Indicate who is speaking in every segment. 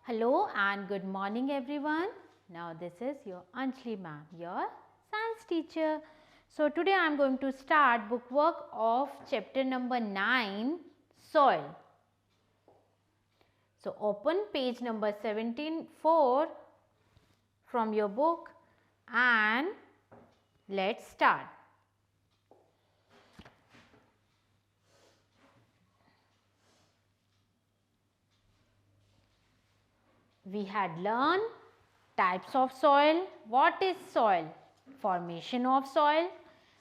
Speaker 1: Hello and good morning everyone. Now this is your Anjali ma'am, your science teacher. So today I am going to start bookwork of chapter number 9, soil. So open page number 17-4 from your book and let's start. We had learned types of soil. What is soil? Formation of soil,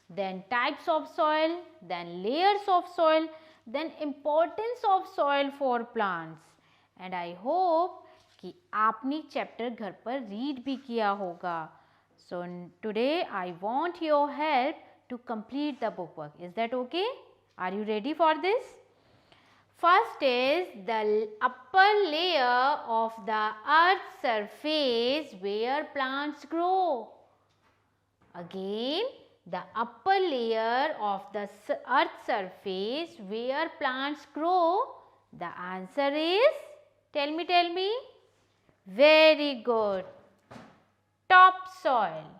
Speaker 1: then types of soil, then layers of soil, then importance of soil for plants. And I hope कि आपने chapter घर पर read भी किया होगा. So today I want your help to complete the bookwork. Is that okay? Are you ready for this? First is the upper layer of the earth's surface where plants grow. Again, the upper layer of the earth's surface where plants grow. The answer is, tell me. Very good. Topsoil.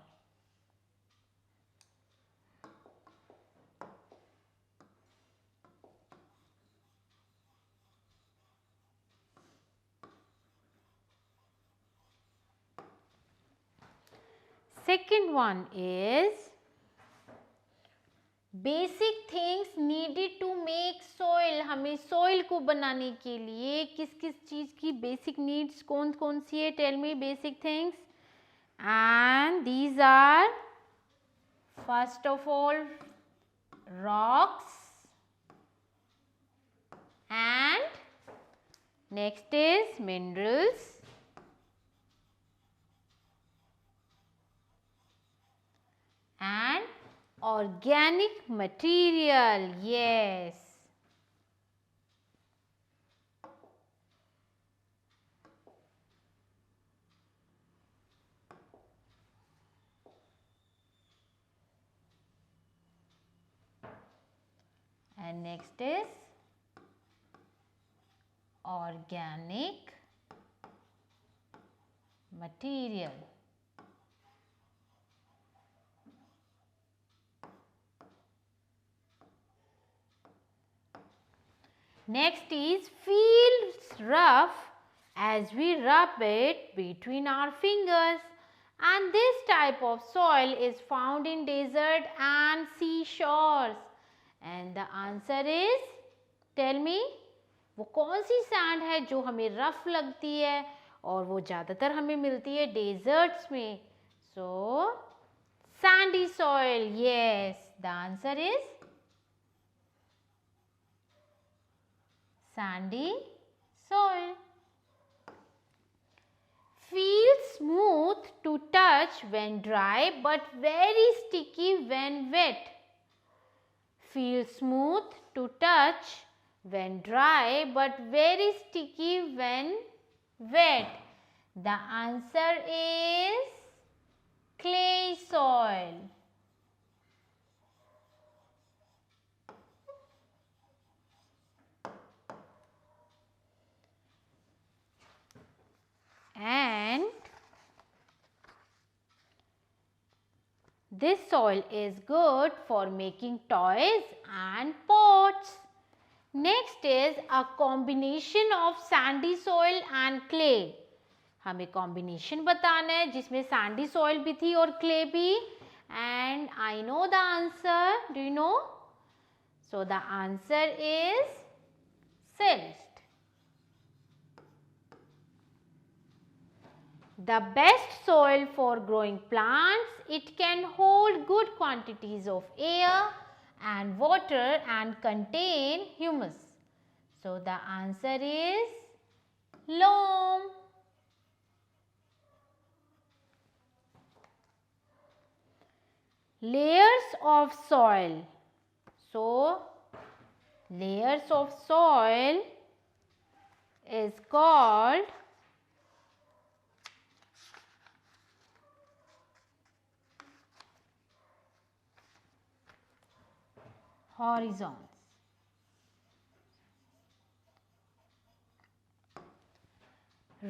Speaker 1: Second one is basic things needed to make soil. हमें soil को बनाने के लिए किस किस चीज की basic needs कौन कौन सी है? Tell me basic things. And these are first of all rocks and next is minerals and organic material. Yes. And next is organic material. Next is feels rough as we rub it between our fingers, and this type of soil is found in desert and seashores. And the answer is, tell me, वो कौन सी sand है जो हमें rough लगती है और वो ज़्यादातर हमें मिलती है डेजर्ट्स में? So sandy soil. Yes, the answer is sandy soil. Feels smooth to touch when dry but very sticky when wet. Feels smooth to touch when dry but very sticky when wet. The answer is clay soil. And this soil is good for making toys and pots. Next is a combination of sandy soil and clay. हमें combination बताना है जिसमें sandy soil भी थी और clay भी. And I know the answer. Do you know? So the answer is silts. The best soil for growing plants, it can hold good quantities of air and water and contain humus. So the answer is loam. Layers of soil. So layers of soil is called horizons.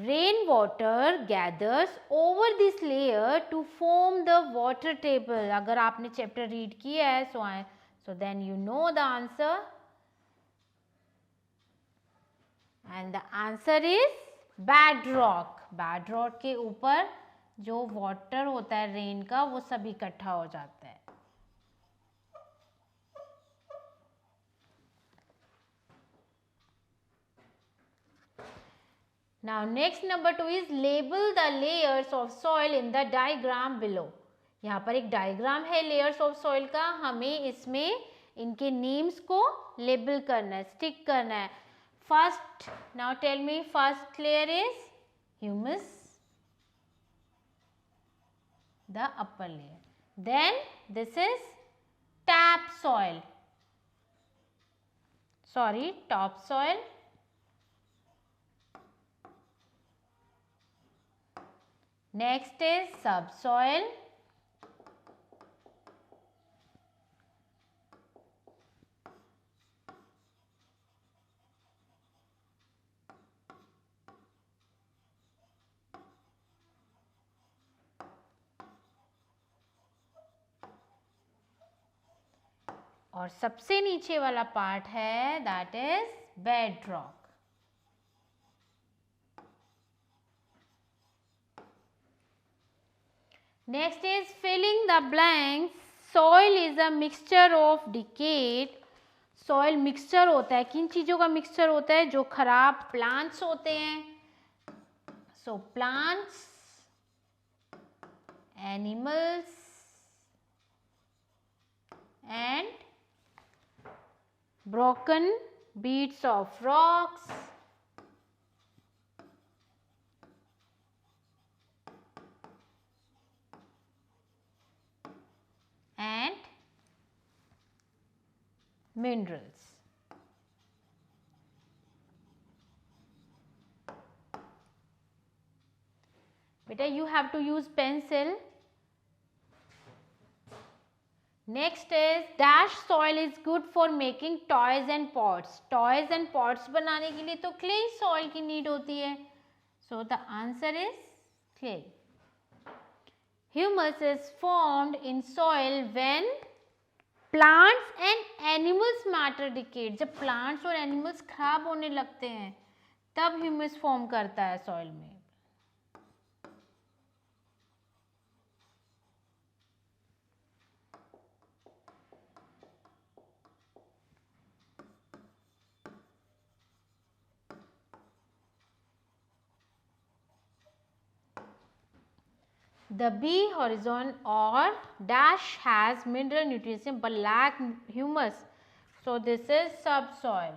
Speaker 1: Rain water gathers over this layer to form the water table. अगर आपने chapter read किया है so then you know the answer. And the answer is bedrock. bedrock के ऊपर जो water होता है rain का वो सब इकट्ठा हो जाता है. Now next number 2 is label the layers of soil in the diagram below. यहाँ पर एक डायग्राम है layers of soil का, हमें इसमें इनके नेम्स को लेबल करना है, स्टिक करना है. First, now tell me, first layer is humus, the upper layer. Then this is topsoil. Next is subsoil. और सबसे नीचे वाला पार्ट है that is bedrock. Next is filling the blanks. Soil is a mixture of decayed. Soil mixture होता है, किन चीज़ों का mixture होता है? जो खराब plants होते हैं. So plants, animals and broken bits of rocks, and minerals. Beta, you have to use pencil. Next is dash soil is good for making toys and pots. Toys and pots बनाने के लिए तो clay soil की need होती है. So the answer is clay. Humus is formed in soil when plants and animals matter decayed. जब plants और animals खराब होने लगते हैं तब humus form करता है soil में. The B horizon or dash has mineral nutrients but lack humus. So this is subsoil.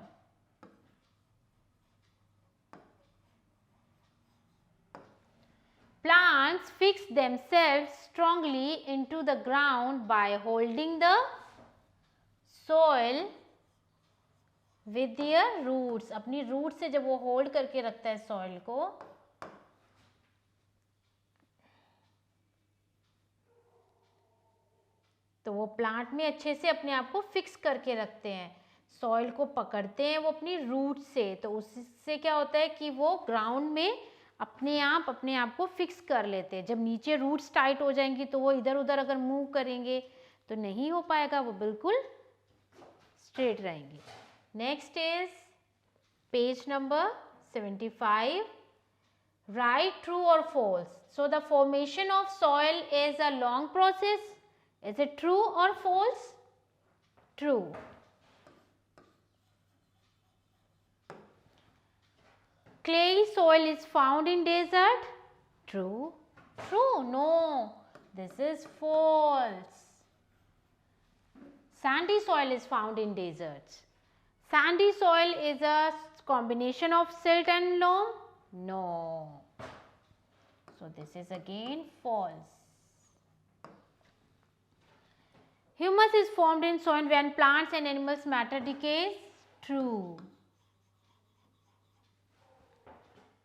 Speaker 1: Plants fix themselves strongly into the ground by holding the soil with their roots. अपनी root से जब वो hold करके रखता है soil को तो वो प्लांट में अच्छे से अपने आप को फिक्स करके रखते हैं, सॉइल को पकड़ते हैं वो अपनी रूट से. तो उससे क्या होता है कि वो ग्राउंड में अपने आप को फिक्स कर लेते हैं. जब नीचे रूट्स टाइट हो जाएंगी तो वो इधर उधर अगर मूव करेंगे तो नहीं हो पाएगा, वो बिल्कुल स्ट्रेट रहेंगे. Next is page number 75. Right true और false. So the formation of soil is a long process. Is it true or false? True. Clay soil is found in desert. True. True. No. This is false. Sandy soil is found in deserts. Sandy soil is a combination of silt and loam. No. So this is again false. Humus is formed in soil when plants and animals matter decays. True.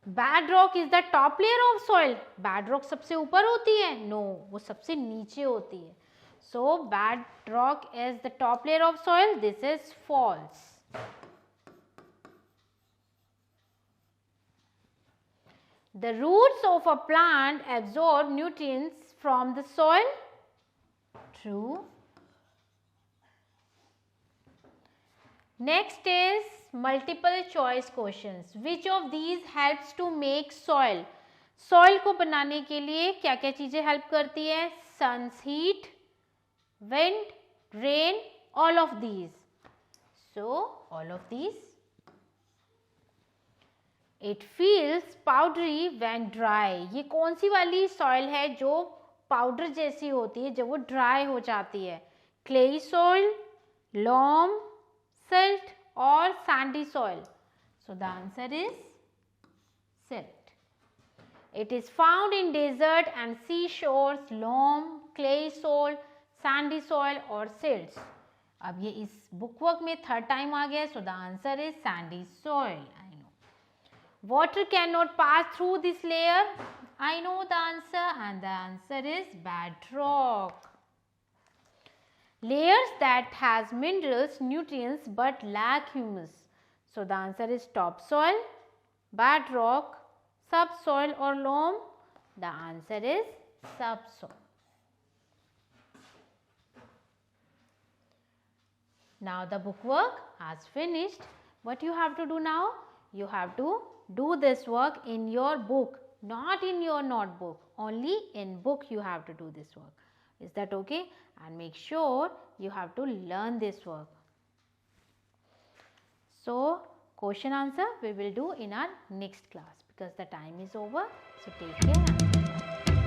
Speaker 1: Bedrock is the top layer of soil. Bedrock सबसे ऊपर होती है? No, वो सबसे नीचे होती है. So bedrock is the top layer of soil. This is false. The roots of a plant absorb nutrients from the soil. True. Next is multiple choice questions. Which of these helps to make soil? Soil को बनाने के लिए क्या क्या चीजें help करती है? Sun's heat, wind, rain, all of these. So all of these. It feels powdery when dry. ये कौन सी वाली soil है जो पाउडर जैसी होती है जब वो ड्राई हो जाती है? Clay soil, loam, silt or sandy soil? So the answer is silt. It is found in desert and seashores, loam, clay soil, sandy soil or silts. अब ये इस बुक वर्क में थर्ड टाइम आ गया. So the answer is sandy soil. I know. Water cannot pass through this layer. I know the answer, and the answer is bedrock. Layers that has minerals, nutrients but lack humus. So the answer is topsoil, bedrock, subsoil or loam. The answer is subsoil. Now the book work has finished. What you have to do now? You have to do this work in your book, not in your notebook. Only in book you have to do this work. Is that okay? And make sure you have to learn this work. So question answer we will do in our next class because the time is over. So take care.